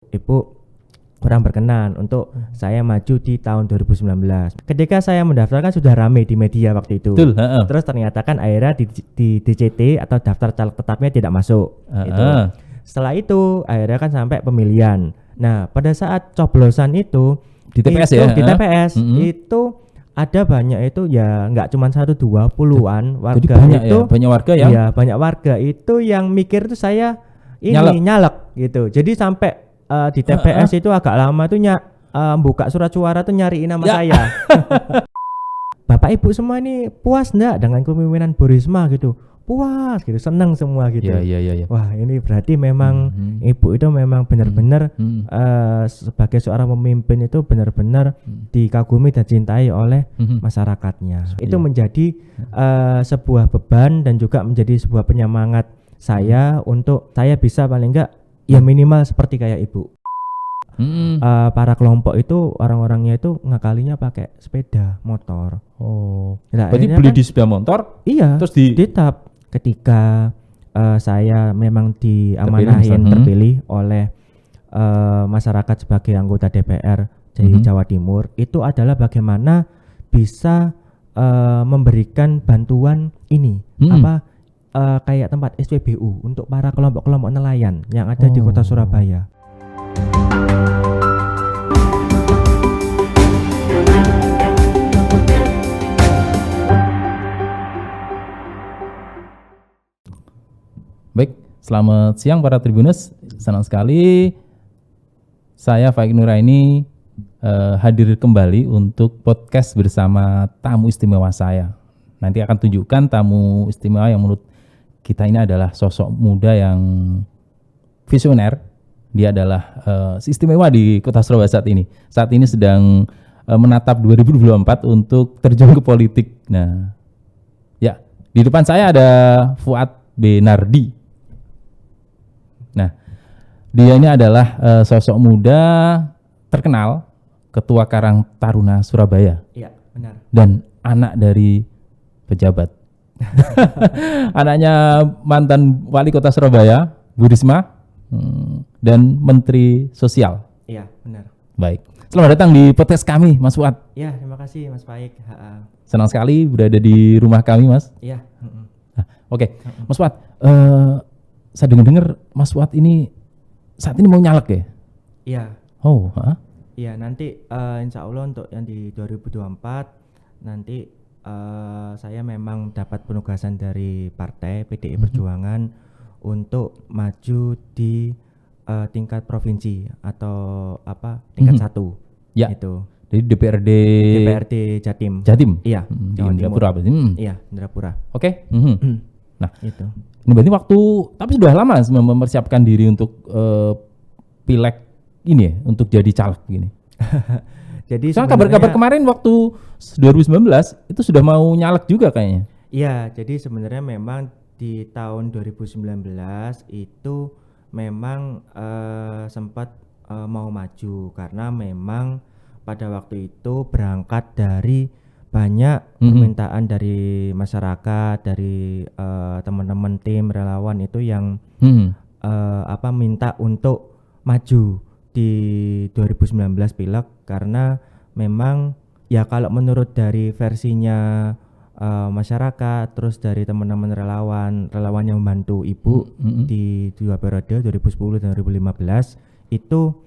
Ibu kurang berkenan untuk saya maju di tahun 2019. Ketika saya mendaftarkan sudah rame di media waktu itu. Betul. Terus ternyata kan akhirnya di DCT atau daftar caleg tetapnya tidak masuk. Gitu. Setelah itu akhirnya kan sampai pemilihan. Nah pada saat coblosan itu Di TPS itu, ya? Di TPS itu ada banyak itu ya nggak cuma 1-20-an warga. Jadi banyak itu, ya, banyak warga yang iya banyak warga itu yang mikir itu saya ini nyalek gitu. Jadi sampai di TPS itu agak lama tuh buka surat suara tuh nyariin nama saya. Bapak Ibu semua ini puas enggak dengan kepemimpinan Bu Risma gitu? Puas gitu, senang semua gitu. Iya. Wah ini berarti memang Ibu itu memang benar-benar sebagai seorang pemimpin itu benar-benar dikagumi dan cintai oleh masyarakatnya. Itu menjadi sebuah beban dan juga menjadi sebuah penyemangat saya untuk saya bisa paling enggak ya minimal seperti kayak Ibu. Para kelompok itu orang-orangnya itu ngakalinya pakai sepeda motor. Nah, berarti beli di sepeda motor? Iya. Terus ditap ketika saya memang diamanahin terpilih oleh masyarakat sebagai anggota DPR dari Jawa Timur, itu adalah bagaimana bisa memberikan bantuan ini kayak tempat SPBU untuk para kelompok-kelompok nelayan yang ada di kota Surabaya. Baik, selamat siang para Tribuners. Senang sekali saya Faik Nuraini hadir kembali untuk podcast bersama tamu istimewa saya. Nanti akan tunjukkan tamu istimewa yang menurut kita ini adalah sosok muda yang visioner. Dia adalah istimewa di kota Surabaya saat ini. Saat ini sedang menatap 2024 untuk terjun ke politik. Nah, ya di depan saya ada Fuad Benardi. Nah, dia ini adalah sosok muda terkenal, Ketua Karang Taruna Surabaya. Iya, benar. Dan anak dari pejabat. Anaknya mantan Wali Kota Surabaya, Bu Risma, dan Menteri Sosial. Iya, benar. Baik. Selamat datang di podcast kami, Mas Fuad. Iya, terima kasih Mas Faik. Senang sekali berada di rumah kami, Mas. Iya. Nah, oke. Mas Fuad, saya dengar Mas Fuad ini saat ini mau nyalek ya? Iya. Iya, nanti insya Allah untuk yang di 2024 nanti saya memang dapat penugasan dari partai PDI Perjuangan untuk maju di tingkat provinsi atau tingkat 1 ya. Itu. Jadi DPRD Jatim. Iya. Di Indrapura berarti. Iya, Indrapura. Oke. Nah, itu. Ini berarti tapi sudah lama mempersiapkan diri untuk pileg ini ya, untuk jadi caleg gini. Jadi kabar-kabar kemarin waktu 2019 itu sudah mau nyalek juga kayaknya. Iya, jadi sebenarnya memang di tahun 2019 itu memang sempat mau maju karena memang pada waktu itu berangkat dari banyak permintaan dari masyarakat, dari teman-teman tim relawan itu yang minta untuk maju di 2019 pileg karena memang ya kalau menurut dari versinya masyarakat terus dari teman-teman relawan yang membantu Ibu di 2 periode 2010 dan 2015 itu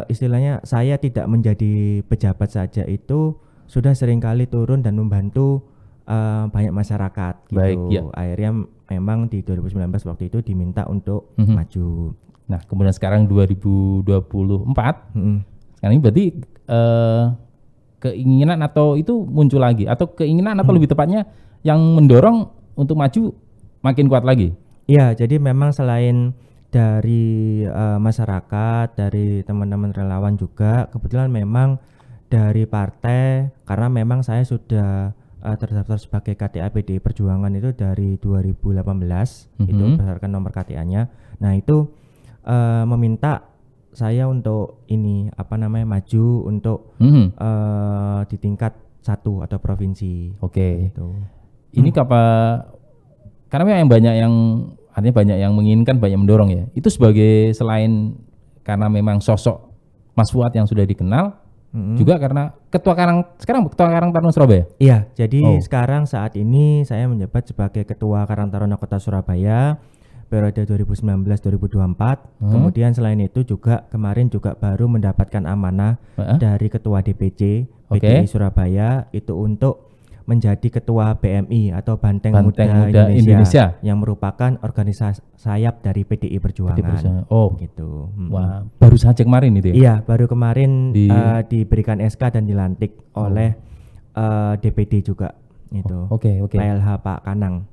istilahnya saya tidak menjadi pejabat saja itu sudah seringkali turun dan membantu banyak masyarakat gitu. Baik, ya. Akhirnya memang di 2019 waktu itu diminta untuk maju. Nah, kemudian sekarang 2024 sekarang ini berarti keinginan atau itu muncul lagi atau keinginan atau lebih tepatnya yang mendorong untuk maju makin kuat lagi. Iya, jadi memang selain dari masyarakat, dari teman-teman relawan juga kebetulan memang dari partai karena memang saya sudah terdaftar sebagai KTA PDI Perjuangan itu dari 2018 itu berdasarkan nomor KTA-nya. Nah, itu meminta saya untuk ini maju untuk di tingkat 1 atau provinsi. Oke. Gitu. Ini karena memang banyak yang menginginkan, banyak mendorong ya. Itu sebagai selain karena memang sosok Mas Fuad yang sudah dikenal, Mm-mm. juga karena sekarang Ketua Karang Taruna Surabaya. Iya, jadi Oh. sekarang saat ini saya menjabat sebagai Ketua Karang Taruna Kota Surabaya periode 2019-2024. Kemudian selain itu juga kemarin juga baru mendapatkan amanah dari Ketua DPC PDI Surabaya itu untuk menjadi Ketua BMI atau Banteng Muda Indonesia yang merupakan organisasi sayap dari PDI Perjuangan. Oh, gitu. Wah, baru saja kemarin itu ya? Iya, baru kemarin diberikan SK dan dilantik oleh DPD juga itu. Oke. PLH Pak Kanang.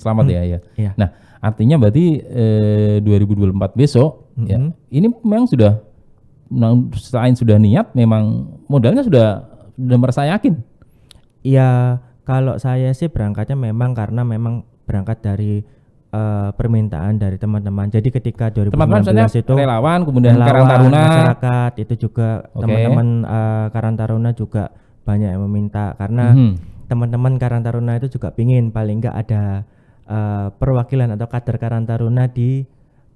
Selamat ya. Iya. Nah, artinya berarti 2024 besok ya. Ini memang sudah selain sudah niat, memang modalnya sudah merasa yakin. Iya, kalau saya sih berangkatnya memang karena memang berangkat dari permintaan dari teman-teman. Jadi ketika 2019 itu relawan, kemudian Karang Taruna, masyarakat itu juga teman-teman Karang Taruna juga banyak yang meminta karena teman-teman Karang Taruna itu juga pingin paling enggak ada perwakilan atau kader Karang Taruna di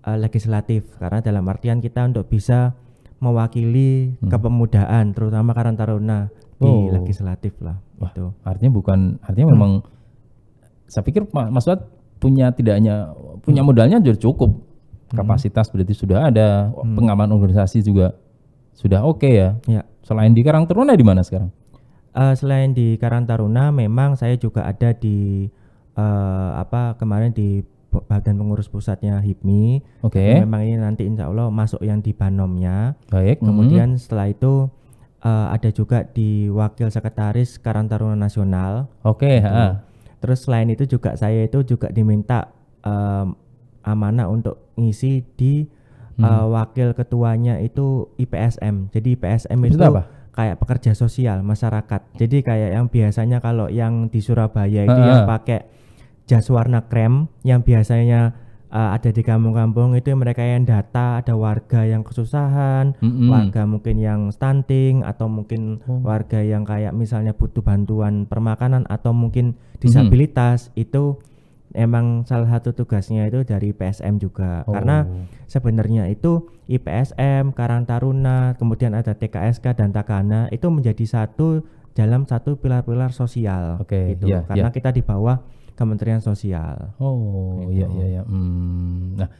legislatif, karena dalam artian kita untuk bisa mewakili kepemudaan terutama Karang Taruna di legislatif lah. Wah, gitu. Artinya memang saya pikir Mas Fuad tidak hanya punya modalnya sudah cukup, kapasitas berarti sudah ada, pengaman organisasi juga sudah oke ya. Selain di Karang Taruna di mana sekarang? Selain di Karang Taruna memang saya juga ada di kemarin di Badan Pengurus Pusatnya HIPMI. Memang ini nanti insya Allah masuk yang di Banomnya. Baik. Kemudian setelah itu ada juga di Wakil Sekretaris Karang Taruna Nasional. Terus selain itu juga saya itu juga diminta amanah untuk ngisi di wakil ketuanya itu IPSM. Jadi IPSM itu apa? Kayak pekerja sosial masyarakat. Jadi kayak yang biasanya kalau yang di Surabaya itu yang pakai jas warna krem yang biasanya ada di kampung-kampung itu mereka yang data, ada warga yang kesusahan, warga mungkin yang stunting atau mungkin warga yang kayak misalnya butuh bantuan permakanan atau mungkin disabilitas. Itu emang salah satu tugasnya itu dari PSM juga. Karena sebenarnya itu IPSM, Karang Taruna, kemudian ada TKSK dan Takana itu menjadi satu dalam satu pilar-pilar sosial gitu. Karena kita di bawah Kementerian Sosial. Iya. Nah,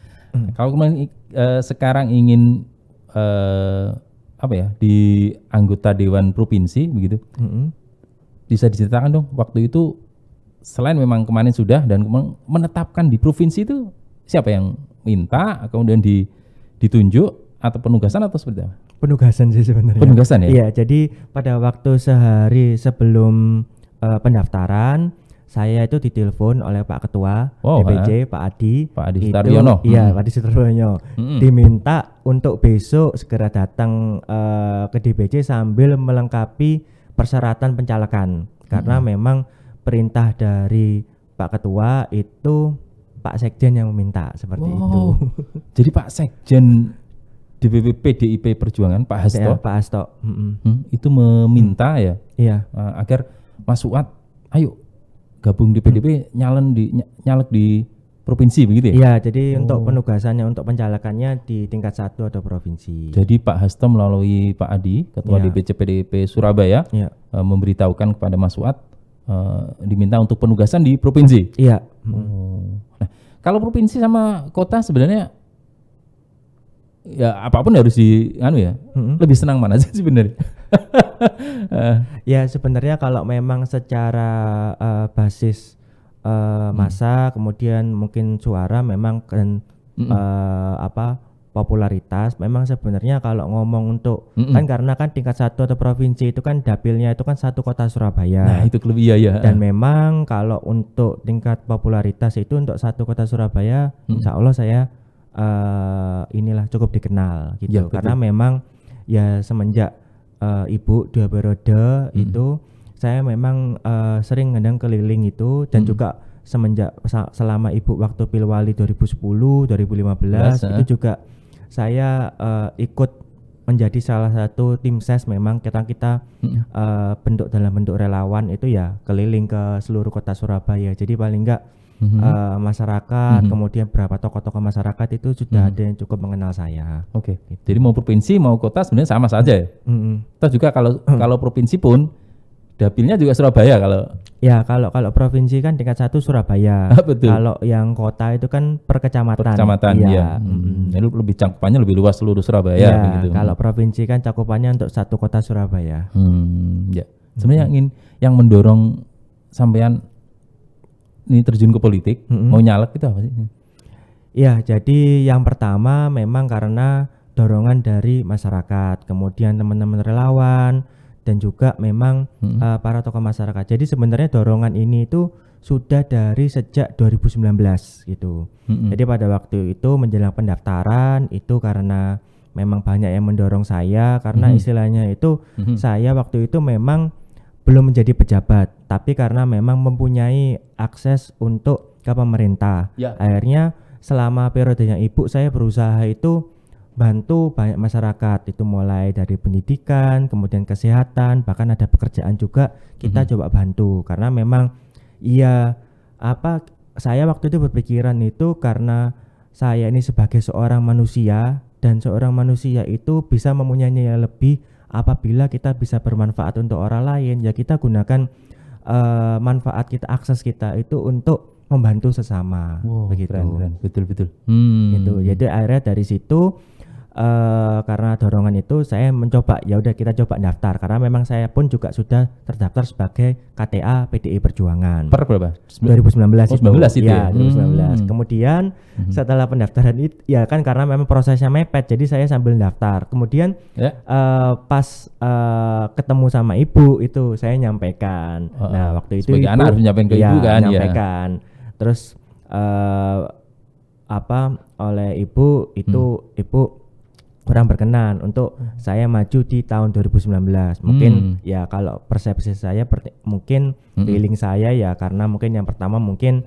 kalau kemarin sekarang ingin di anggota Dewan Provinsi begitu, bisa diceritakan dong waktu itu selain memang kemarin sudah dan menetapkan di provinsi itu siapa yang minta, kemudian ditunjuk atau penugasan atau seperti apa? Penugasan sih sebenarnya. Penugasan ya? Iya, jadi pada waktu sehari sebelum pendaftaran saya itu ditelepon oleh Pak Ketua DPC Pak Adi Sutaryono. Iya, Pak Adi Sutaryono. Diminta untuk besok segera datang ke DPC sambil melengkapi persyaratan pencalekan. Karena memang perintah dari Pak Ketua itu Pak Sekjen yang meminta seperti itu. Jadi Pak Sekjen DPP PDIP Perjuangan Pak Hasto, itu meminta agar Mas Fuad ayo gabung di PDIP nyalek di provinsi begitu ya? Iya, jadi untuk penugasannya untuk pencalekannya di tingkat 1 atau provinsi. Jadi Pak Hasto melalui Pak Adi, Ketua DPC PDIP Surabaya, memberitahukan kepada Mas Fuad diminta untuk penugasan di provinsi. Iya. Nah, kalau provinsi sama kota sebenarnya ya apapun harus lebih senang mana sih sebenarnya? Ya sebenarnya kalau memang secara basis massa kemudian mungkin suara memang kan popularitas memang sebenarnya kalau ngomong untuk kan karena kan tingkat 1 atau provinsi itu kan dapilnya itu kan 1 kota Surabaya. Nah itu lebih Dan memang kalau untuk tingkat popularitas itu untuk 1 kota Surabaya insya Allah saya cukup dikenal gitu. Karena memang ya semenjak Ibu 2 periode itu saya memang sering ngedang keliling itu dan juga semenjak selama Ibu waktu Pilwali 2010 2015 itu juga saya ikut menjadi salah satu tim ses. Memang kita bentuk dalam bentuk relawan itu ya keliling ke seluruh kota Surabaya. Jadi paling enggak masyarakat, kemudian beberapa tokoh-tokoh masyarakat itu sudah ada yang cukup mengenal saya. Oke. Jadi mau provinsi mau kota sebenarnya sama saja ya. Atau juga kalau provinsi pun dapilnya juga Surabaya kalau. Ya kalau provinsi kan tingkat 1 Surabaya. Betul. Kalau yang kota itu kan per kecamatan. Iya. Jadi lebih cakupannya lebih luas seluruh Surabaya begitu. Kalau provinsi kan cakupannya untuk satu kota Surabaya. Ya. Sebenarnya yang mendorong sampean ini terjun ke politik, mau nyalek itu apa sih? Ya, jadi yang pertama memang karena dorongan dari masyarakat, kemudian teman-teman relawan dan juga memang para tokoh masyarakat. Jadi sebenarnya dorongan ini itu sudah dari sejak 2019 gitu. Jadi pada waktu itu menjelang pendaftaran itu karena memang banyak yang mendorong saya karena istilahnya itu saya waktu itu memang belum menjadi pejabat, tapi karena memang mempunyai akses untuk ke pemerintah. Akhirnya selama periodenya ibu saya berusaha itu bantu banyak masyarakat, itu mulai dari pendidikan, kemudian kesehatan, bahkan ada pekerjaan juga kita coba bantu karena memang saya waktu itu berpikiran itu karena saya ini sebagai seorang manusia dan seorang manusia itu bisa mempunyai nilai lebih apabila kita bisa bermanfaat untuk orang lain, ya kita gunakan manfaat kita, akses kita itu untuk membantu sesama. Begitu. Keren. Betul. Gitu. Jadi akhirnya dari situ karena dorongan itu saya mencoba, ya udah kita coba daftar karena memang saya pun juga sudah terdaftar sebagai KTA PDI Perjuangan. Per berapa? 2019 itu. 19 itu ya. 2019. Kemudian setelah pendaftaran itu ya kan karena memang prosesnya mepet, jadi saya sambil daftar. Kemudian pas ketemu sama ibu itu saya nyampaikan. Nah, waktu itu sebagai ibu, anak harus nyampaikan ke ibu kan nyampaikan. Terus oleh ibu itu ibu kurang berkenan untuk saya maju di tahun 2019. Mungkin ya kalau persepsi saya mungkin feeling saya ya karena mungkin yang pertama mungkin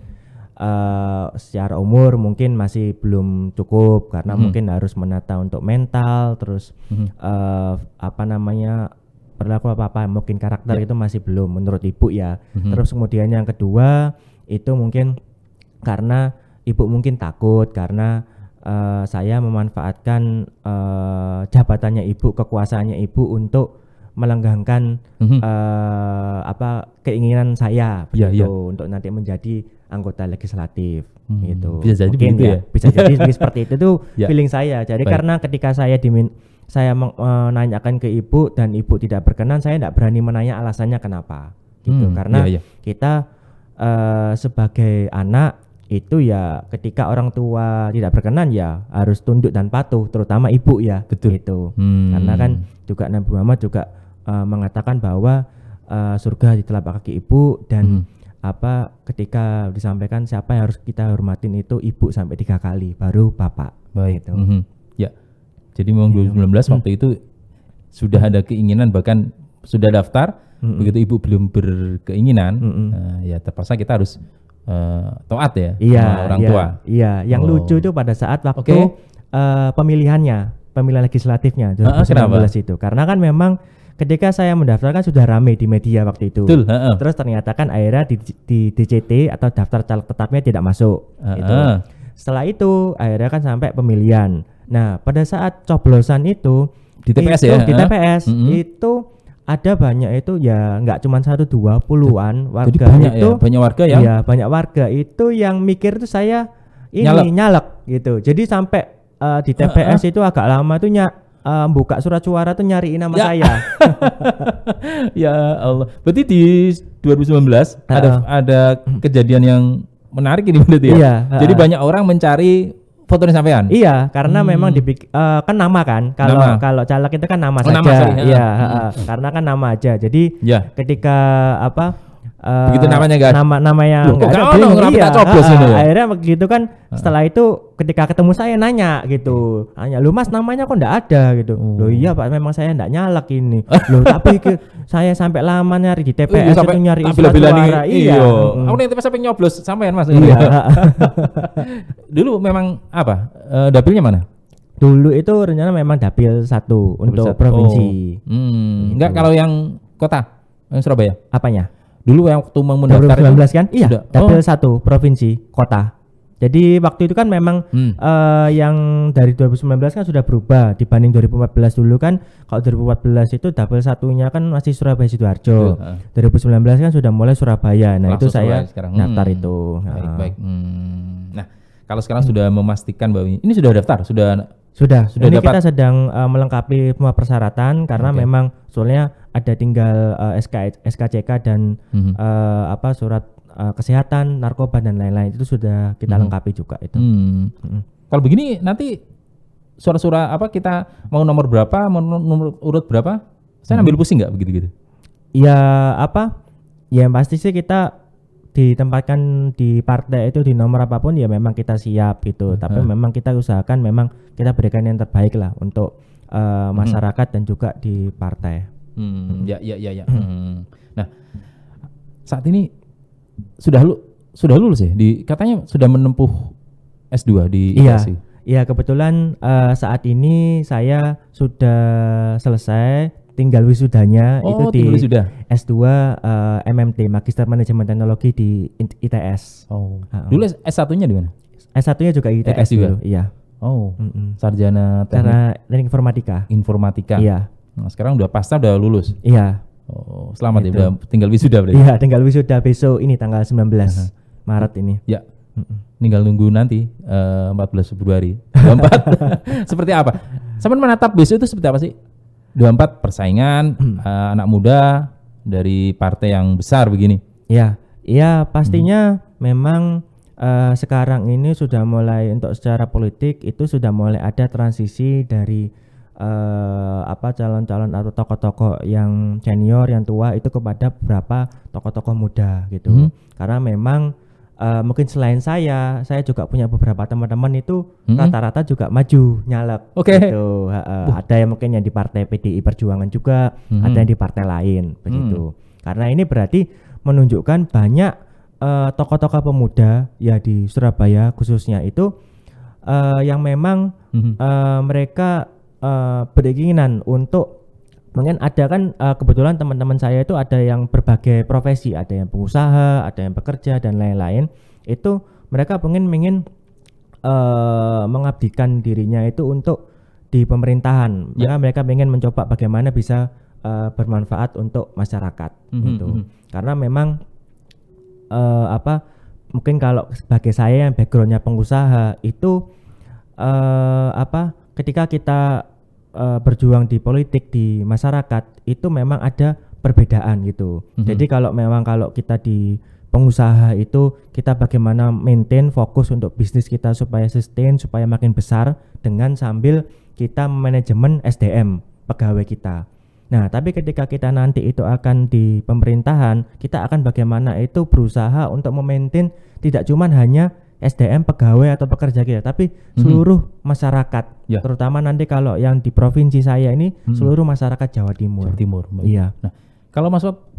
secara umur mungkin masih belum cukup karena mungkin harus menata untuk mental, terus perilaku apa mungkin karakter itu masih belum menurut ibu ya. Terus kemudian yang kedua itu mungkin karena ibu mungkin takut karena saya memanfaatkan jabatannya ibu, kekuasaannya ibu untuk melenggangkan keinginan saya untuk nanti menjadi anggota legislatif gitu. Bisa jadi mungkin begitu ya. Bisa jadi seperti itu tuh feeling saya. Jadi karena ketika saya saya menanyakan ke ibu dan ibu tidak berkenan, saya tidak berani menanya alasannya kenapa gitu. Karena kita sebagai anak itu ya ketika orang tua tidak berkenan ya harus tunduk dan patuh, terutama ibu ya. Betul. Gitu. Karena kan juga Nabi Muhammad juga mengatakan bahwa surga di telapak kaki ibu dan ketika disampaikan siapa yang harus kita hormatin itu ibu sampai 3 kali baru bapak. Baik. Gitu. Ya. Jadi memang 2019 waktu itu sudah ada keinginan, bahkan sudah daftar. Begitu ibu belum berkeinginan, ya terpaksa kita harus taat ya orang tua. Iya, yang lucu itu pada saat waktu pemilihan legislatifnya 2019 itu. Karena kan memang ketika saya mendaftarkan sudah ramai di media waktu itu. Betul, terus ternyata kan akhirnya di DCT atau daftar caleg tetapnya tidak masuk gitu. Setelah itu akhirnya kan sampai pemilihan. Nah, pada saat coblosan itu di TPS di TPS itu ada banyak itu ya nggak cuma 1-20-an warga. Jadi banyak itu banyak warga yang banyak warga itu yang mikir itu saya nyalek gitu. Jadi sampai di TPS itu agak lama tuh buka surat suara tuh nyariin nama saya. Ya Allah. Berarti di 2019 ada kejadian yang menarik ini berarti ya. Iya, jadi banyak orang mencari fotonya sampean. Iya, karena memang kan nama kan. Kalau caleg itu kan nama saja. Iya, karena kan nama aja. Jadi ketika begitu namanya enggak nama yang enggak ada coblos akhirnya begitu kan. Setelah itu ketika ketemu saya nanya gitu. Lu Mas namanya kok enggak ada gitu. Loh iya Pak, memang saya enggak nyalek ini. Loh tapi saya sampai lama nyari di TPS itu nyari suara. Iya. Aku nih TPS sampai nyoblos sampean Mas. Iya. Dulu memang dapilnya mana? Dulu itu rencana memang dapil 1 untuk provinsi. Enggak, kalau yang kota, yang Surabaya. Apanya? Dulu yang waktu mau mendaftar 2019 kan? Iya, sudah. dapil 1 provinsi, kota. Jadi waktu itu kan memang yang dari 2019 kan sudah berubah dibanding 2014 dulu kan. Kalau 2014 itu dapil satunya kan masih Surabaya Sidoarjo. 2019 kan sudah mulai Surabaya. Nah, langsung itu saya sekarang. daftar itu. Baik. Nah, kalau sekarang sudah memastikan bahwa ini sudah daftar, sudah ini dapat. kita sedang melengkapi semua persyaratan karena memang soalnya ada tinggal SKCK dan surat kesehatan, narkoba dan lain-lain itu sudah kita lengkapi juga itu. Kalau begini nanti surat-surat apa kita mau nomor berapa, mau nomor urut berapa? Saya ambil pusing nggak begitu-gitu? Ya yang pasti sih kita ditempatkan di partai itu di nomor apapun ya memang kita siap gitu. Tapi memang kita usahakan memang kita berikan yang terbaik lah untuk masyarakat dan juga di partai. Ya. Nah, saat ini sudah lulus ya? Katanya sudah menempuh S2 di ITS. Iya, kebetulan saat ini saya sudah selesai, tinggal wisudanya itu di S2 MMT, Magister Manajemen Teknologi di ITS. Dulu S1-nya di mana? S1-nya juga ITS dulu, iya. Sarjana Teknik Informatika. Iya. Nah, sekarang udah udah lulus. Iya. Selamat ya, udah tinggal wisuda berarti. Iya, tinggal wisuda besok ini tanggal 19 Maret ini. Ya. Tinggal nunggu nanti 14 Februari 24. Seperti apa? Sampai menatap besok itu seperti apa sih? 24 persaingan anak muda dari partai yang besar begini. Iya, pastinya memang sekarang ini sudah mulai untuk secara politik itu sudah mulai ada transisi dari calon-calon atau tokoh-tokoh yang senior yang tua itu kepada beberapa tokoh-tokoh muda gitu. Karena memang mungkin selain saya juga punya beberapa teman-teman itu rata-rata juga maju nyalek. Gitu. Ada yang mungkin yang di partai PDI Perjuangan juga, ada yang di partai lain begitu. Karena ini berarti menunjukkan banyak tokoh-tokoh pemuda ya di Surabaya khususnya itu yang memang mereka berkeinginan untuk mungkin ada kan kebetulan teman-teman saya itu ada yang berbagai profesi, ada yang pengusaha, ada yang bekerja dan lain-lain. Itu mereka ingin mengabdikan dirinya itu untuk di pemerintahan. Mereka ingin mencoba bagaimana bisa bermanfaat untuk masyarakat gitu. Karena memang mungkin kalau sebagai saya yang backgroundnya pengusaha itu ketika kita berjuang di politik di masyarakat itu memang ada perbedaan gitu. Jadi kalau kita di pengusaha itu kita bagaimana maintain fokus untuk bisnis kita supaya sustain, supaya makin besar dengan sambil kita manajemen SDM pegawai kita. Nah, tapi ketika kita nanti itu akan di pemerintahan, kita akan bagaimana itu berusaha untuk memaintain tidak cuma hanya SDM pegawai atau pekerja kita, tapi seluruh masyarakat, terutama nanti kalau yang di provinsi saya ini seluruh masyarakat Jawa Timur. Iya. Nah, kalau Mas Wab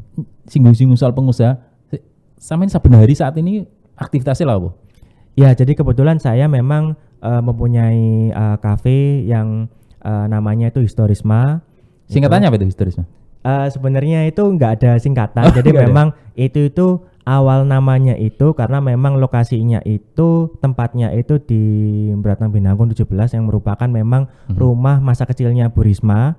singgung-singgung soal pengusaha, sampean saben hari saat ini aktivitasnya lah, Bu? Ya, jadi kebetulan saya memang mempunyai kafe yang namanya itu Historisma. Singkatannya apa itu Historisma? Sebenarnya itu enggak ada singkatan, jadi memang itu awal namanya itu karena memang lokasinya itu tempatnya itu di Beratang Binanggun 17 yang merupakan memang rumah masa kecilnya Bu Risma.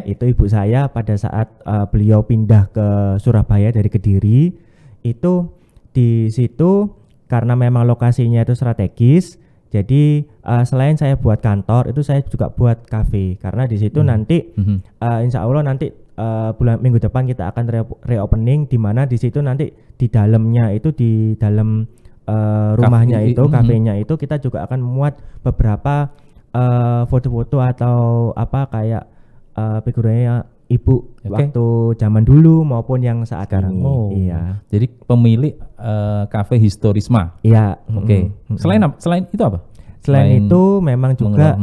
Itu ibu saya pada saat beliau pindah ke Surabaya dari Kediri. Itu di situ karena memang lokasinya itu strategis. Jadi selain saya buat kantor itu saya juga buat kafe karena di situ nanti insya Allah nanti minggu depan kita akan reopening di mana di situ nanti di dalamnya itu di dalam rumahnya itu kafenya itu kita juga akan memuat beberapa foto-foto atau kayak figurnya ibu waktu zaman dulu maupun yang saat ini. Iya. Jadi pemilik kafe Historisma. Iya. Selain itu apa? Selain itu memang juga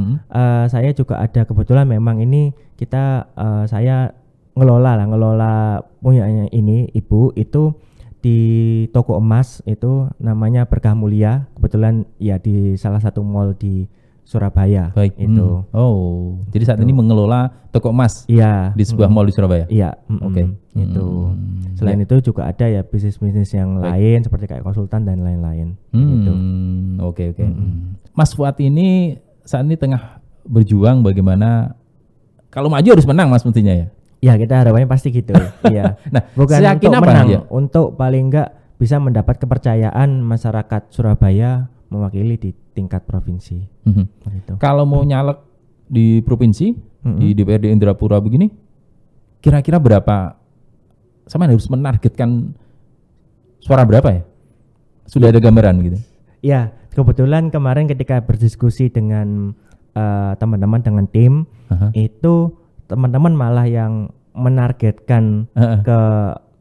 saya juga ada kebetulan memang ini kita saya ngelola punyanya ini ibu itu di toko emas itu namanya Berkah Mulia, kebetulan ya di salah satu mall di Surabaya. Baik. Itu. Oh, jadi saat ini mengelola toko emas Iya. di sebuah mall di Surabaya. Iya. Oke. Itu. Selain itu juga ada ya bisnis-bisnis yang lain seperti kayak konsultan dan lain-lain. Gitu. Oke. Mas Fuad ini saat ini tengah berjuang bagaimana kalau maju harus menang Mas mestinya ya. Ya kita harapannya pasti gitu. Iya. Nah, Bukan seyakin untuk apa menang, ya? untuk paling enggak bisa mendapat kepercayaan masyarakat Surabaya mewakili di tingkat provinsi. Gitu. Kalau mau nyalek di provinsi di DPRD Indrapura begini, kira-kira berapa? Sama harus menargetkan suara berapa ya? Sudah ada gambaran gitu? Ya kebetulan kemarin ketika berdiskusi dengan teman-teman dengan tim itu teman-teman malah yang menargetkan ke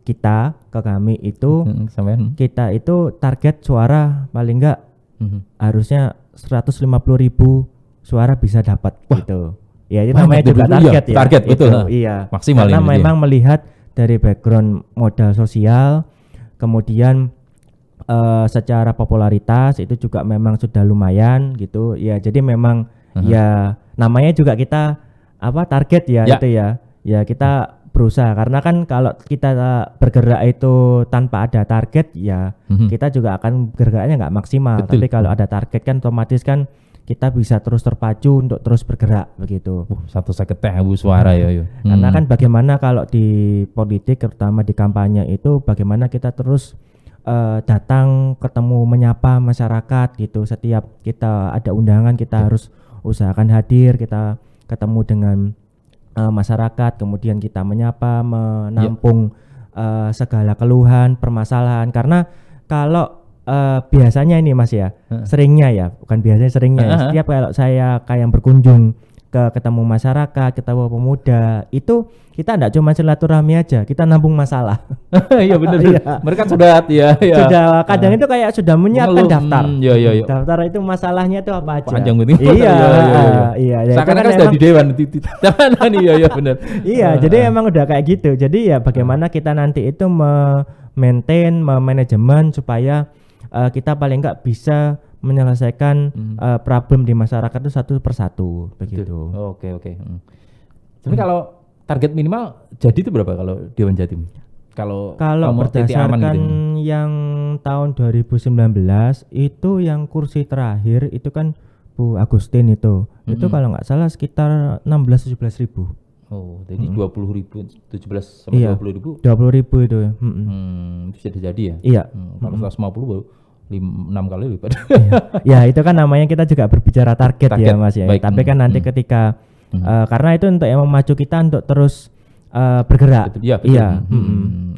kita, ke kami itu kita itu target suara paling enggak harusnya 150.000 suara bisa dapat gitu. Ya itu namanya juga target ya. Target betul. Iya. Maksimal karena ini memang melihat dari background modal sosial, kemudian secara popularitas itu juga memang sudah lumayan gitu. Ya jadi memang ya namanya juga kita target ya itu ya. Ya kita berusaha karena kan kalau kita bergerak itu tanpa ada target ya kita juga akan bergeraknya nggak maksimal. Betul. Tapi kalau ada target kan otomatis kan kita bisa terus terpacu untuk terus bergerak begitu. 150.000 suara ya. Karena kan bagaimana kalau di politik terutama di kampanye itu bagaimana kita terus datang ketemu menyapa masyarakat gitu. Setiap kita ada undangan kita harus usahakan hadir, kita ketemu dengan masyarakat, kemudian kita menyapa, menampung segala keluhan, permasalahan. Karena kalau biasanya ini Mas ya, seringnya ya, bukan biasanya seringnya. Ya, setiap kalau saya kayak berkunjung ketemu masyarakat, ketemu pemuda, itu kita enggak cuma silaturahmi aja, kita nampung masalah. Iya benar. Mereka sudah sudah kadang itu kayak sudah menyiapkan daftar. Iya. Daftar itu masalahnya itu apa aja. Panjang gitu. Iya. Seakan-akan sudah di dewan iya benar. Iya, jadi emang udah kayak gitu. Jadi ya bagaimana kita nanti itu maintain, manajemen supaya kita paling enggak bisa menyelesaikan problem di masyarakat itu satu persatu begitu. Oke. Jadi kalau target minimal jadi itu berapa kalau Dewan Jatim? Kalau berdasarkan yang tahun 2019 itu yang kursi terakhir itu kan Bu Agustin itu kalau nggak salah sekitar 16-17 ribu. Oh, jadi 20.000, 17 sama 20.000? 20.000 itu. Bisa jadi ya? Iya. Kalau 150 baru 6 kali lipat. Ya itu kan namanya kita juga berbicara target ya Mas ya. Baik. Tapi kan nanti ketika karena itu untuk yang memacu kita untuk terus bergerak. Betul.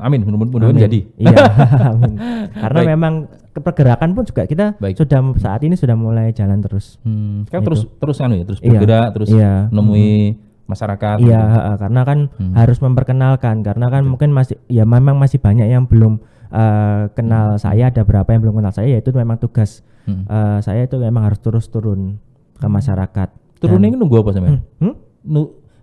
Amin, mudah-mudahan jadi. Iya, amin. Karena memang pergerakan pun juga kita sudah saat ini sudah mulai jalan terus. Kan terus bergerak, terus menemui masyarakat. Iya, karena kan harus memperkenalkan karena kan mungkin memang masih banyak yang belum kenal saya, ada berapa yang belum kenal saya, yaitu memang tugas saya itu memang harus terus turun ke masyarakat. Turun ini nunggu apa sampean?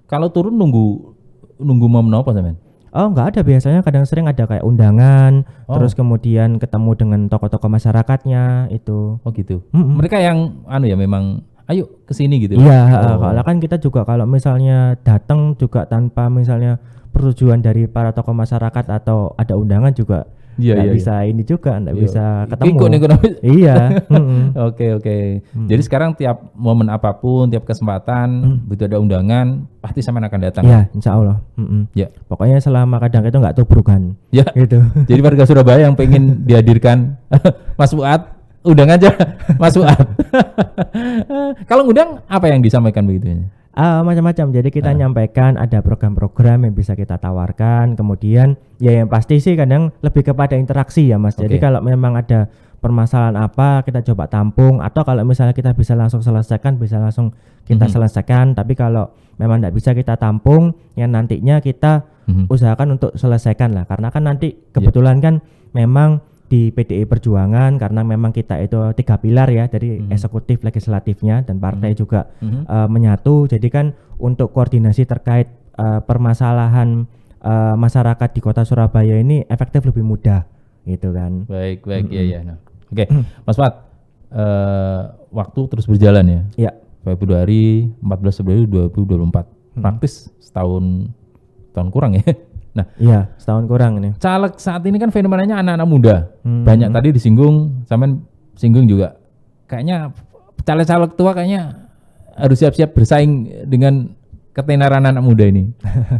Kalau turun nunggu momen apa sampean? Oh enggak ada, biasanya kadang sering ada kayak undangan, terus kemudian ketemu dengan tokoh-tokoh masyarakatnya itu. Oh gitu. Mereka yang memang ayo kesini gitu. Iya, kalau kan kita juga kalau misalnya datang juga tanpa misalnya persetujuan dari para tokoh masyarakat atau ada undangan juga nggak bisa ini juga nggak bisa ketemu. Iya. Oke. Jadi sekarang tiap momen apapun, tiap kesempatan, begitu ada undangan, pasti sampean akan datang. Iya, insya Allah. Ya. Pokoknya selama kadang itu nggak tubrukan. Ya. Gitu. Jadi warga Surabaya yang pengen dihadirkan Mas Fuad, undang aja Mas Fuad. Kalau ngundang apa yang disampaikan begitu? Macam-macam. Jadi kita nyampaikan ada program-program yang bisa kita tawarkan. Kemudian ya yang pasti sih kadang lebih kepada interaksi ya Mas. Jadi kalau memang ada permasalahan apa kita coba tampung, atau kalau misalnya kita bisa langsung selesaikan bisa langsung kita selesaikan. Tapi kalau memang tidak bisa kita tampung, yang nantinya kita usahakan untuk selesaikan lah. Karena kan nanti kebetulan kan memang di PDI Perjuangan karena memang kita itu 3 pilar ya, dari eksekutif, legislatifnya dan partai juga menyatu. Jadi kan untuk koordinasi terkait permasalahan masyarakat di Kota Surabaya ini efektif lebih mudah gitu kan. Baik ya. Nah, oke. Mas Fuad, waktu terus berjalan ya. Iya. Februari 14 Februari 2024. Praktis setahun kurang ya. Nah, Iya, setahun kurang nih. caleg saat ini kan fenomenanya anak-anak muda. Hmm. Banyak tadi disinggung, sampean singgung juga. Kayaknya caleg-caleg tua kayaknya harus siap-siap bersaing dengan ketenaran anak muda ini.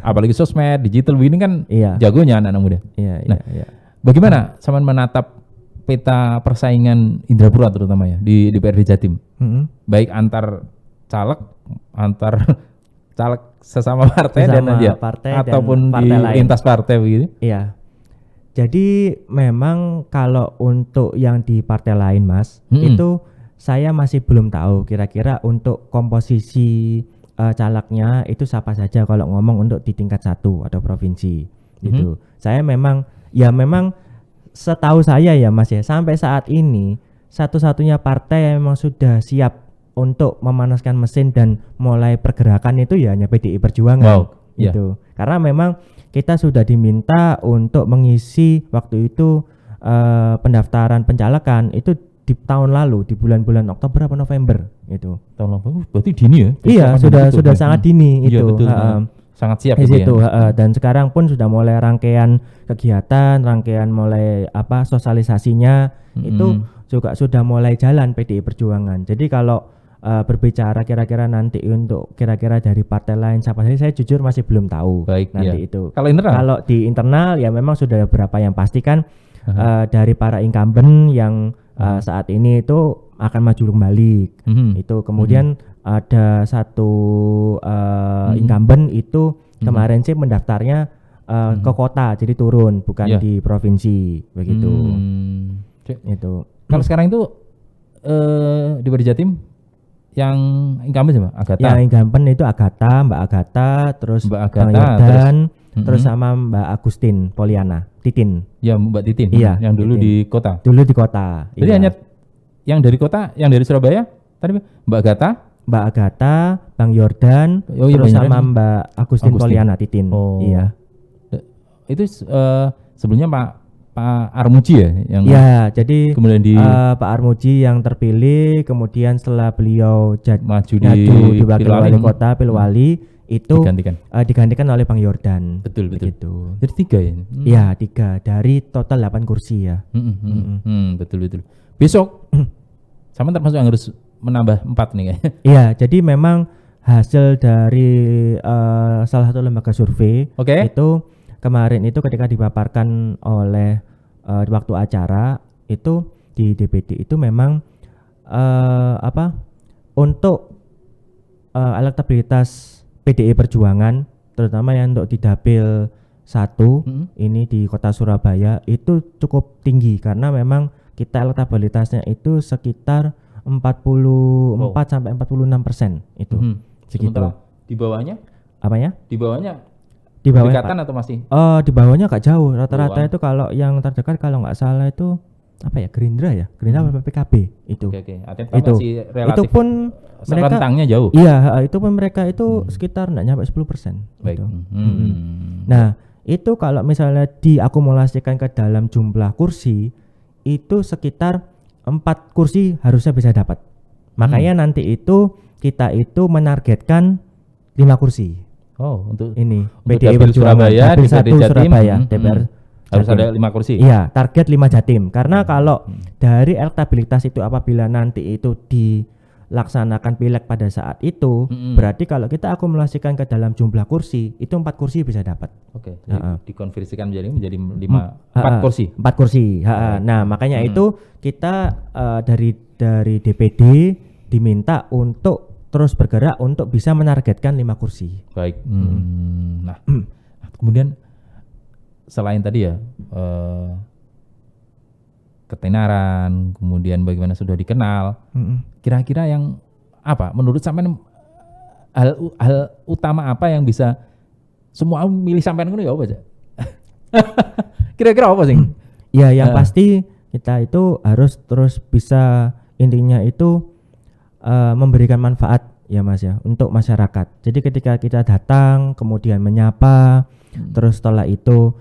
Apalagi sosmed, digital ini kan Iya. jagonya anak-anak muda. Iya, Nah, iya. Bagaimana sampean menatap peta persaingan Indrapura terutama ya di DPRD Jatim? Mm-mm. Baik antar caleg, antar caleg sesama partai Sesama dan ya, partai dan ataupun partai di lain. lintas partai begitu. Iya. Jadi memang kalau untuk yang di partai lain, Mas, itu saya masih belum tahu kira-kira untuk komposisi calegnya itu siapa saja kalau ngomong untuk di tingkat 1 atau provinsi gitu. Saya memang setahu saya ya Mas ya, sampai saat ini satu-satunya partai yang memang sudah siap untuk memanaskan mesin dan mulai pergerakan itu ya hanya PDI Perjuangan. Wow, iya. Gitu. Karena memang kita sudah diminta untuk mengisi waktu itu pendaftaran pencalekan itu di tahun lalu di bulan-bulan Oktober atau November itu. Tahun lalu berarti dini ya? Iya, sudah ya? sangat dini Iya, itu. betul. Sangat siap Di gitu situ, ya. dan sekarang pun sudah mulai rangkaian kegiatan, rangkaian mulai sosialisasinya itu juga sudah mulai jalan PDI Perjuangan. Jadi kalau berbicara kira-kira nanti untuk kira-kira dari partai lain siapa saja, saya jujur masih belum tahu. Baik, nanti iya. itu. Kalau internal? Kalau di internal ya memang sudah ada beberapa yang pastikan dari para incumbent yang saat ini itu akan maju kembali. Itu kemudian ada satu incumbent itu kemarin sih mendaftarnya ke kota, jadi turun bukan Iya. di provinsi begitu. Itu. Kalau sekarang itu di DPRD Jatim yang incumbent siapa? Agatha. Yang incumbent itu Mbak Agatha, terus Mbak Bang Agatha, Yordan, terus sama Mbak Agustin Poliana, Titin. Ya Mbak Titin. Iya, Yang dulu Titin. di kota. Dulu di kota. Jadi iya. hanya yang dari kota, yang dari Surabaya tadi Mbak Agatha. Mbak Agatha, Bang Yordan, Oh iya, terus Bang sama Yordan. Mbak Agustin Agustin. Poliana Titin. Oh. Iya. Itu sebelumnya Pak Armuji ya yang Ya, jadi kemudian di Pak Armuji yang terpilih, kemudian setelah beliau maju di wakil Pilwali, wali kota Pilwali itu digantikan. digantikan oleh Bang Yordan. Betul. Begitu. Jadi 3 ya. Iya, 3 dari total 8 kursi ya. Betul. Besok sama termasuk yang harus menambah 4 nih kayaknya. Iya, jadi memang hasil dari salah satu lembaga survei Oke. itu kemarin itu ketika dipaparkan oleh waktu acara itu di DPD itu memang untuk elektabilitas PDI Perjuangan terutama yang untuk di Dapil 1 ini di kota Surabaya itu cukup tinggi karena memang kita elektabilitasnya itu sekitar 44 sampai 46% itu. Segitu. Sementara di bawahnya? Apanya? Di bawahnya Di bawahnya berdekatan atau masih? di bawahnya agak jauh. Rata-rata Bawah. itu kalau yang terdekat kalau nggak salah itu apa ya? Gerindra ya? Gerindra apa PKB itu. Oke. Artinya Itu. masih relatif. Itu pun mereka rentangnya jauh. Iya, itu pun mereka itu sekitar nggak nyampe 10%. Baik. Gitu. Nah, itu kalau misalnya diakumulasikan ke dalam jumlah kursi itu sekitar 4 kursi harusnya bisa dapat. Makanya nanti itu kita itu menargetkan 5 kursi. Oh, untuk Ini untuk PDI Dapil Perjuangan Surabaya, Dapil DPRD 1 Jatim, Surabaya, DPR harus Jatim. ada 5 kursi. Iya, target 5 Jatim. Karena kalau dari elektabilitas itu apabila nanti itu dilaksanakan pileg pada saat itu, berarti kalau kita akumulasikan ke dalam jumlah kursi, itu 4 kursi bisa dapat. Oke. Jadi dikonversikan menjadi 4 kursi. 4 kursi. Nah, makanya itu kita dari DPD diminta untuk terus bergerak untuk bisa menargetkan 5 kursi. Baik. Nah, kemudian selain tadi ya ketenaran, kemudian bagaimana sudah dikenal, kira-kira yang apa? Menurut sampean hal utama apa yang bisa semua milih sampean ngono ya apa aja? Kira-kira apa sih? Ya, yang pasti kita itu harus terus bisa intinya itu memberikan manfaat ya Mas ya untuk masyarakat. Jadi ketika kita datang kemudian menyapa, terus setelah itu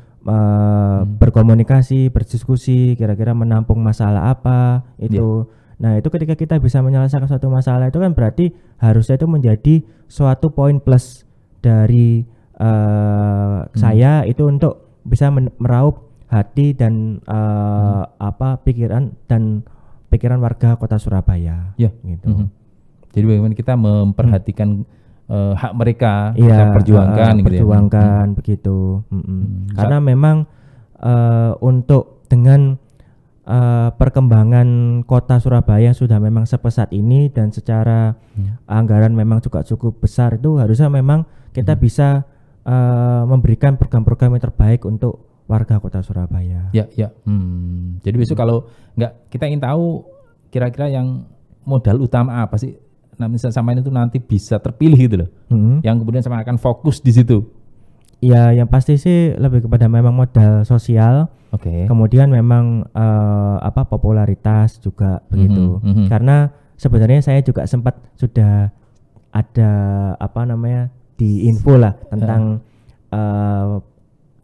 berkomunikasi, berdiskusi, kira-kira menampung masalah apa itu. Nah, itu ketika kita bisa menyelesaikan suatu masalah itu kan berarti harusnya itu menjadi suatu poin plus dari saya itu untuk bisa meraup hati dan pikiran warga Kota Surabaya. Ya. Gitu. Jadi bagaimana kita memperhatikan hak mereka, Iya, kita perjuangkan, gitu ya. perjuangkan begitu. Karena memang untuk dengan perkembangan Kota Surabaya yang sudah memang sepesat ini dan secara anggaran memang juga cukup besar, itu harusnya memang kita bisa memberikan program-program yang terbaik untuk warga Kota Surabaya. Ya. Jadi besok kalau kita ingin tahu kira-kira yang modal utama apa sih? Nah, misalnya sama ini tuh nanti bisa terpilih gitu loh. Yang kemudian sama akan fokus di situ. Ya, yang pasti sih lebih kepada memang modal sosial. Oke. Kemudian memang popularitas juga begitu. Karena sebenarnya saya juga sempat sudah ada di info lah tentang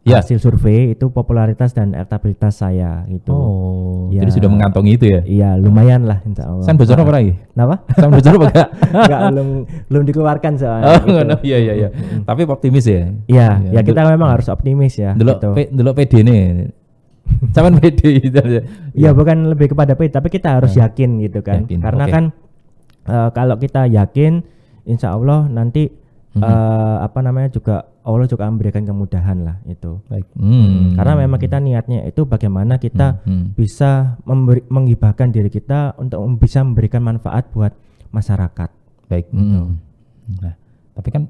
hasil survei itu popularitas dan elektabilitas saya gitu. Oh, ya, jadi sudah mengantongi itu ya? Iya, lumayan lah insya Allah. San bocor apa lagi? Kenapa? San bocor apa enggak? Enggak, belum dikeluarkan soalnya. Oh, gitu. Iya. Tapi optimis ya? Iya, ya kita memang harus optimis ya. Delok PD nih. Cuman PD gitu ya. Iya, bukan lebih kepada PD, tapi kita harus yakin gitu kan. Karena kan kalau kita yakin, insya Allah nanti juga Allah juga memberikan kemudahan lah itu. Baik. Karena memang kita niatnya itu bagaimana kita bisa menghibahkan diri kita untuk bisa memberikan manfaat buat masyarakat. Baik. Nah, tapi kan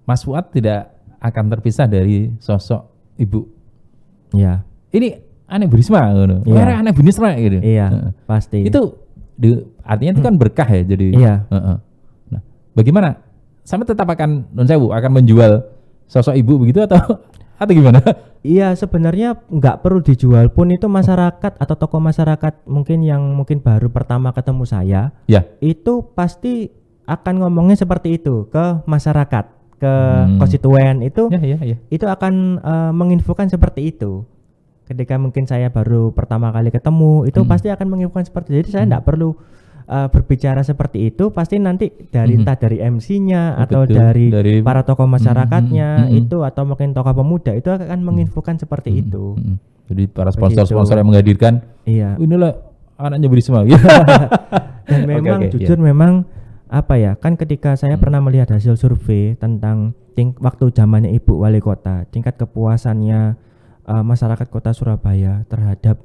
Mas Fuad tidak akan terpisah dari sosok Ibu. Iya. Ini aneh Burisma ngono. Iya. Aneh Burisma gitu. Iya, pasti. Itu artinya itu kan berkah ya jadi. Iya. Nah, bagaimana? Sama tetap akan menjual sosok ibu begitu atau gimana? Iya, sebenarnya nggak perlu dijual pun itu masyarakat atau tokoh masyarakat mungkin baru pertama ketemu saya, ya, itu pasti akan ngomongnya seperti itu ke masyarakat, ke konstituen itu, itu akan menginfokan seperti itu. Ketika mungkin saya baru pertama kali ketemu, itu pasti akan menginfokan seperti itu. Jadi saya nggak perlu berbicara seperti itu, pasti nanti entah dari MC-nya atau dari para tokoh masyarakatnya itu atau mungkin tokoh pemuda itu akan menginfokan seperti itu. Jadi para sponsor-sponsor yang menghadirkan, inilah anaknya Burisma. Dan memang jujur memang kan ketika saya pernah melihat hasil survei tentang waktu zamannya Ibu Wali Kota, tingkat kepuasannya masyarakat Kota Surabaya terhadap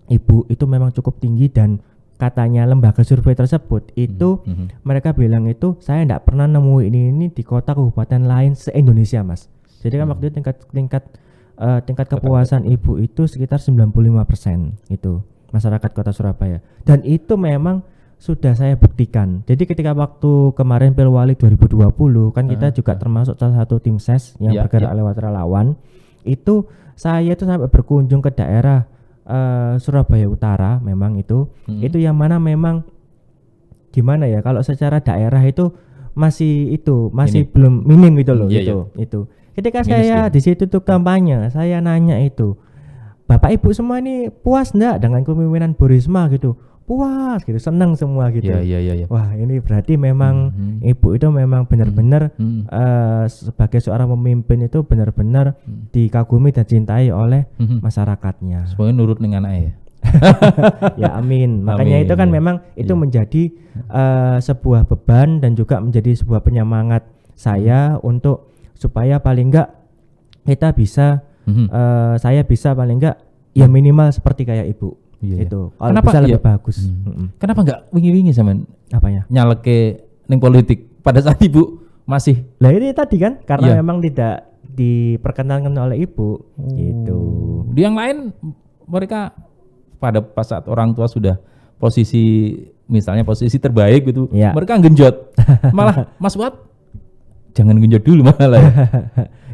Ibu itu memang cukup tinggi dan katanya lembaga survei tersebut itu mereka bilang itu saya tidak pernah nemu ini di kota kabupaten lain se-Indonesia, Mas. Jadi kan waktu itu tingkat kepuasan ibu itu sekitar 95% itu masyarakat Kota Surabaya. Dan itu memang sudah saya buktikan. Jadi ketika waktu kemarin Pilwali 2020 kan kita juga termasuk salah satu tim ses yang bergerak lewat relawan. Itu saya itu sampai berkunjung ke daerah Surabaya Utara memang itu yang mana memang gimana ya kalau secara daerah itu masih belum minim gitu loh itu. Ketika saya di situ tuh kampanye, saya nanya itu, Bapak Ibu semua ini puas enggak dengan kepemimpinan Burisma gitu? Puas gitu, senang semua gitu. Wah, ini berarti memang Ibu itu memang benar-benar sebagai seorang pemimpin itu benar-benar dikagumi dan cintai oleh masyarakatnya. Semuanya nurut dengan anaknya. Ya amin. Makanya itu kan memang itu menjadi sebuah beban dan juga menjadi sebuah penyemangat saya untuk supaya paling enggak kita bisa saya bisa paling enggak ya minimal seperti kayak Ibu. Itu kenapa bisa lebih bagus. Kenapa enggak wingi-wingi sampean apanya nyaleke ning politik pada saat Ibu masih lah ini tadi kan karena memang tidak diperkenalkan oleh Ibu gitu. Di yang lain mereka pada pas saat orang tua sudah posisi misalnya posisi terbaik gitu mereka genjot malah Mas Fuad jangan genjot dulu malah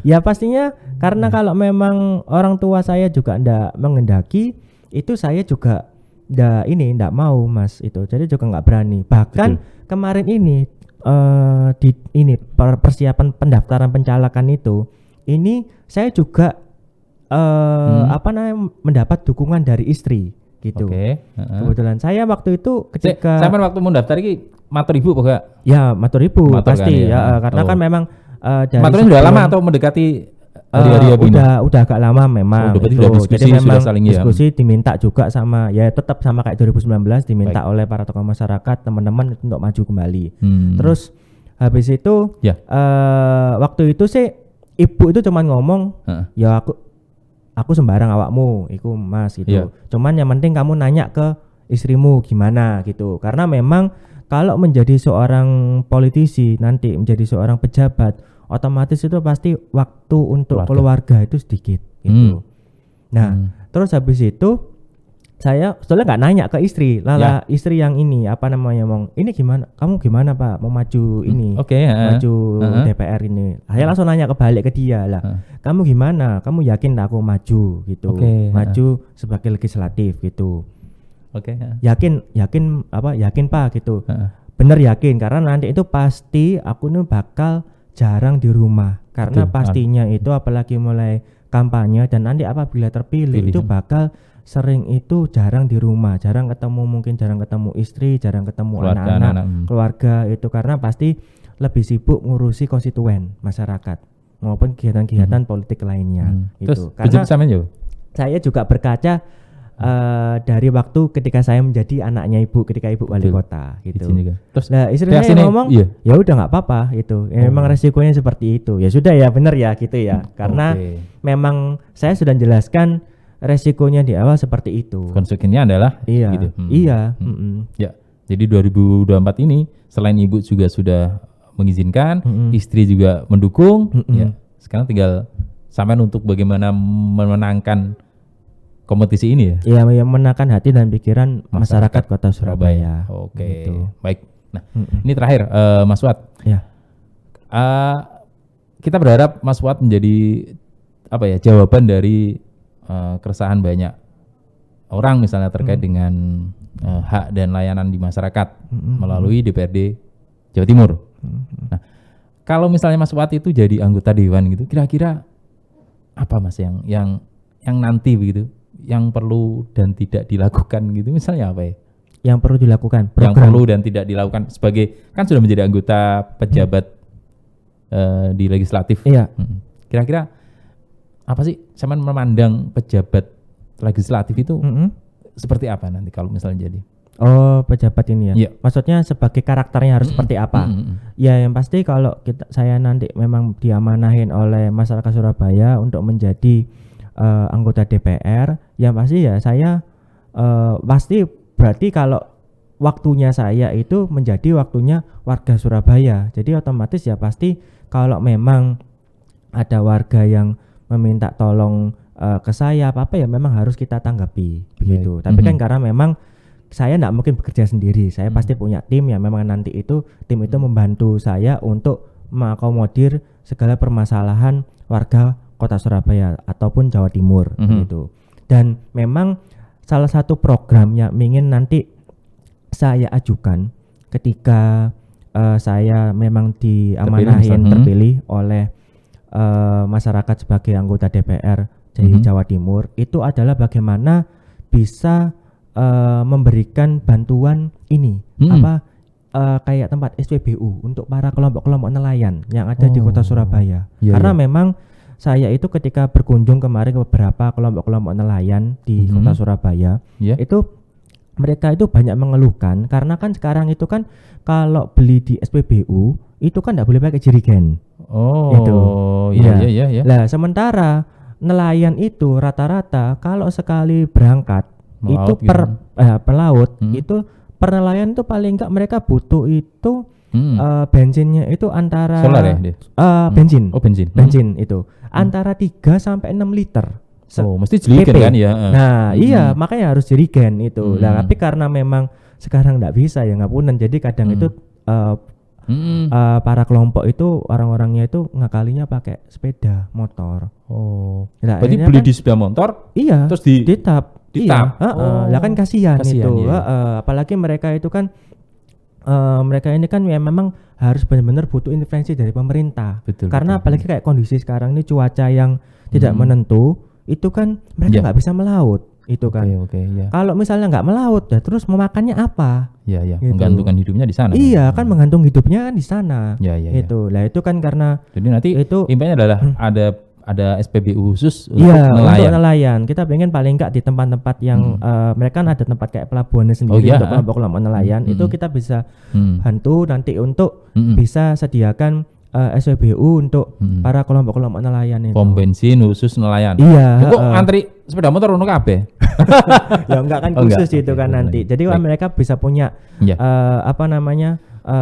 ya pastinya karena kalau memang orang tua saya juga ndak mengendaki itu saya juga ndak mau Mas itu, jadi juga nggak berani. Bahkan kemarin ini persiapan pendaftaran pencalekan ini saya juga mendapat dukungan dari istri. gitu. Oke. Kebetulan saya waktu itu ketika Sampai waktu mau daftar iki matur ibu apa enggak? ya matur ibu Matur pasti kan, ya. karena kan memang dari Maturnya sudah sebelum- lama atau mendekati hari-hari ya, Bu? udah agak lama memang. Oh, berarti itu. udah diskusi, Jadi memang sudah saling, ya. diskusi diminta juga sama ya tetap sama kayak 2019 diminta oleh para tokoh masyarakat teman-teman untuk maju kembali. Terus habis itu Ya. waktu itu sih ibu itu cuman ngomong Heeh. ya aku sembarang awakmu iku Mas gitu. Iya. Cuman yang penting kamu nanya ke istrimu gimana gitu. Karena memang kalau menjadi seorang politisi nanti menjadi seorang pejabat otomatis itu pasti waktu untuk keluarga itu sedikit gitu. Nah, terus habis itu saya soalnya nggak nanya ke istri, istri yang ini apa namanya ngomong, ini gimana, kamu gimana Pak mau maju ini, maju DPR ini. Saya langsung nanya kebalik ke dia lah, kamu gimana, kamu yakin aku maju gitu, maju sebagai legislatif gitu. Yakin Pak gitu. Bener yakin karena nanti itu pasti aku nih bakal jarang di rumah karena pastinya itu apalagi mulai kampanye dan nanti apabila terpilih itu bakal sering itu jarang di rumah, jarang ketemu istri, jarang ketemu anak-anak, keluarga itu karena pasti lebih sibuk ngurusi konstituen masyarakat maupun kegiatan-kegiatan politik lainnya. Terus, karena saya juga berkaca dari waktu ketika saya menjadi anaknya ibu ketika ibu wali kota gitu. Terus istri saya ngomong ya udah nggak apa-apa itu. Memang resikonya seperti itu. Ya sudah ya benar ya gitu ya. Karena memang saya sudah jelaskan resikonya di awal seperti itu. Konsekuensinya adalah gitu. Iya. Ya. Jadi 2024 ini selain ibu juga sudah mengizinkan, istri juga mendukung, ya. Sekarang tinggal sampai untuk bagaimana memenangkan kompetisi ini ya. Iya, yang menakan hati dan pikiran masyarakat Kota Surabaya. Oke. Gitu. Baik. Nah, ini terakhir Mas Fuad. Ya. Kita berharap Mas Fuad menjadi jawaban dari keresahan banyak orang misalnya terkait dengan hak dan layanan di masyarakat melalui DPRD Jawa Timur. Nah, kalau misalnya Mas Fuad itu jadi anggota dewan gitu, kira-kira apa Mas yang nanti begitu, yang perlu dan tidak dilakukan gitu, misalnya apa ya? Yang perlu dilakukan, yang perlu dan tidak dilakukan sebagai kan sudah menjadi anggota pejabat di legislatif. Iya. Kira-kira apa sih sama memandang pejabat legislatif itu seperti apa nanti kalau misalnya jadi? Oh, pejabat ini ya. Iya. Maksudnya sebagai karakternya harus seperti apa? Ya, yang pasti kalau saya nanti memang diamanahin oleh masyarakat Surabaya untuk menjadi anggota DPR, yang pasti ya saya pasti berarti kalau waktunya saya itu menjadi waktunya warga Surabaya. Jadi otomatis ya pasti kalau memang ada warga yang meminta tolong ke saya apa ya memang harus kita tanggapi begitu. Tapi kan karena memang saya tidak mungkin bekerja sendiri, saya pasti punya tim yang memang nanti itu tim itu membantu saya untuk mengakomodir segala permasalahan warga Kota Surabaya ataupun Jawa Timur gitu. Dan memang salah satu program yang ingin nanti saya ajukan ketika saya memang diamanahin terpilih oleh masyarakat sebagai anggota DPR dari Jawa Timur itu adalah bagaimana bisa memberikan bantuan ini kayak tempat SPBU untuk para kelompok-kelompok nelayan yang ada di Kota Surabaya. Karena memang saya itu ketika berkunjung kemarin ke beberapa kelompok-kelompok nelayan di Kota Surabaya, itu mereka itu banyak mengeluhkan karena kan sekarang itu kan kalau beli di SPBU itu kan tidak boleh pakai jerigen. Iya. Lah sementara nelayan itu rata-rata kalau sekali berangkat melaut itu pelaut itu per nelayan itu paling enggak mereka butuh itu bensinnya itu antara solar ya bensin. Bensin itu antara 3 sampai 6 liter. Mesti jerigen kan ya. Nah, iya makanya harus jerigen itu. Nah, tapi karena memang sekarang enggak bisa ya ngapunen. Jadi kadang itu para kelompok itu orang-orangnya itu ngakalinya pakai sepeda motor. Nah, berarti beli kan, di sepeda motor? Iya. Terus ditap. Iya. Lah kan kasihan itu. Iya. Apalagi mereka itu kan mereka ini kan ya memang harus benar-benar butuh intervensi dari pemerintah. Karena apalagi kayak kondisi sekarang ini cuaca yang tidak menentu, itu kan mereka nggak bisa melaut. itu kan. Oke, ya. Kalau misalnya nggak melaut, ya terus mau makannya apa? Ya, Gitu. menggantungkan hidupnya di sana. Iya, kan menggantung hidupnya kan di sana. Ya. Itu. Lah itu kan karena Jadi nanti itu impiannya adalah ada SPBU khusus untuk iya, nelayan. untuk nelayan. Kita pengen paling nggak di tempat-tempat yang mereka kan ada tempat kayak pelabuhannya sendiri iya. untuk kelompok-kelompok nelayan. Itu kita bisa bantu nanti untuk bisa sediakan SPBU untuk para kelompok-kelompok nelayan itu. Pom bensin khusus nelayan. Iya. Kok antri sepeda motor ono kabeh? Ya enggak kan Oh, khusus enggak. itu Oke, kan boleh. nanti. Jadi Baik. mereka bisa punya Ya.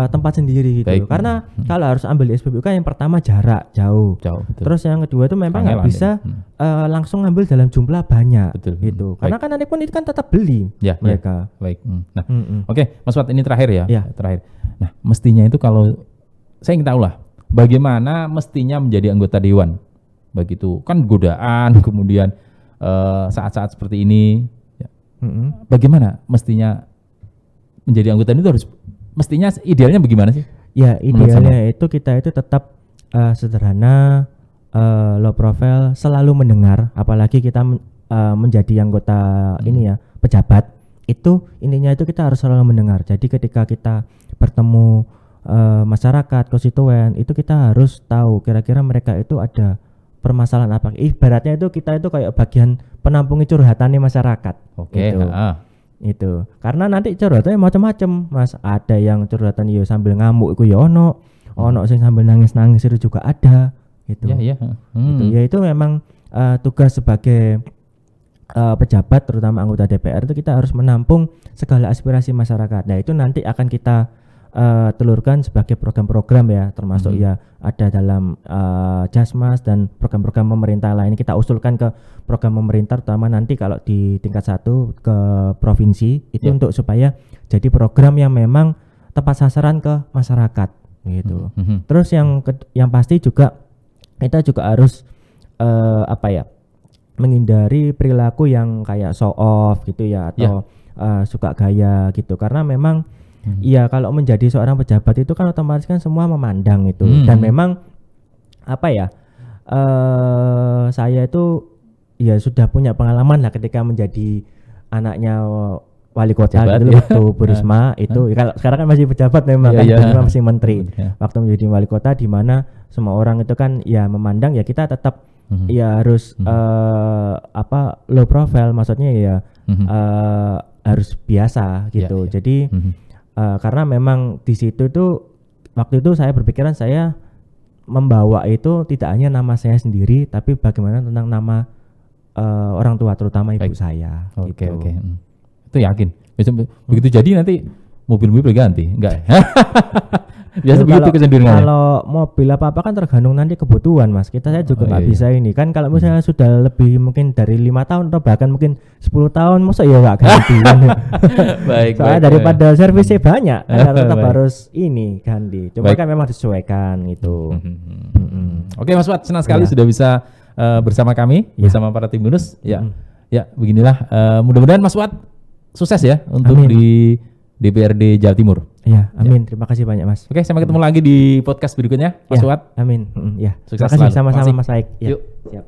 tempat sendiri gitu. Baik. Karena kalau harus ambil SPBU kan yang pertama jarak jauh. Jauh, betul. Terus yang kedua itu memang nggak Kangelan bisa ya. langsung ngambil dalam jumlah banyak Betul. gitu. Karena kan nanti pun itu kan tetap beli Ya, mereka. Baik. Nah, Mm-mm. oke, Mas Wat, ini terakhir ya. Ya. Terakhir. Nah, mestinya itu kalau saya ingin tahu lah, bagaimana mestinya menjadi anggota dewan? Begitu kan godaan, kemudian saat-saat seperti ini, ya, Mm-mm. bagaimana mestinya menjadi anggota itu harus mestinya idealnya bagaimana sih? Ya Menurut idealnya itu kita itu tetap sederhana, low profile, selalu mendengar. Apalagi kita menjadi anggota ini ya pejabat. Itu intinya itu kita harus selalu mendengar. Jadi ketika kita bertemu masyarakat konstituen itu kita harus tahu kira-kira mereka itu ada permasalahan apa. Ibaratnya itu kita itu kayak bagian penampungi curhatannya masyarakat. Oke, Gitu. Itu karena nanti curhatannya macam-macam Mas, ada yang curhatan yo sambil ngamuk iku yo ono sing sambil nangis-nangis itu juga ada gitu. Ya. Gitu. Ya itu memang tugas sebagai pejabat terutama anggota DPR itu kita harus menampung segala aspirasi masyarakat. Nah itu nanti akan kita telurkan sebagai program-program ya, termasuk ya ada dalam Jasmas dan program-program pemerintah lain. Kita usulkan ke program pemerintah, terutama nanti kalau di tingkat 1 ke provinsi itu untuk supaya jadi program yang memang tepat sasaran ke masyarakat gitu. Terus yang pasti juga kita juga harus menghindari perilaku yang kayak show off gitu ya, atau suka gaya gitu, karena memang iya kalau menjadi seorang pejabat itu kan otomatis kan semua memandang itu. Dan memang saya itu ya sudah punya pengalaman lah ketika menjadi anaknya wali kota Pejabat, gitu ya. waktu Bu Risma itu kalau sekarang kan masih pejabat memang kan, Bu Risma masih menteri. Waktu menjadi wali kota di mana semua orang itu kan ya memandang ya kita tetap ya harus low profile, maksudnya ya harus biasa gitu. Jadi karena memang di situ tuh waktu itu saya berpikiran saya membawa itu tidak hanya nama saya sendiri tapi bagaimana tentang nama orang tua terutama ibu saya. Oke. Gitu. Itu yakin. Begitu jadi nanti mobil-mobil ganti, enggak? Biasa begitu kecenderungannya. Kalau mobil apa kan tergantung nanti kebutuhan Mas. Saya juga nggak bisa ini kan, kalau misalnya sudah lebih mungkin dari 5 tahun atau bahkan mungkin 10 tahun masa ya nggak ganti. Baik. Soalnya daripada servisnya banyak kan tetap Baik. harus ini ganti. Cuma kan memang disesuaikan gitu. Oke Mas Wat, senang sekali sudah bisa bersama kami, bersama para tim BUNUS. Ya, beginilah. Mudah-mudahan Mas Wat sukses ya untuk di DPRD Jawa Timur. Iya, amin. Terima kasih banyak Mas. Oke, sampai ketemu lagi di podcast berikutnya, Mas Wat. Amin. Ya. Sukses Terima kasih selalu. sama-sama Makasih. Mas Aik. Ya. Yuk. Siap.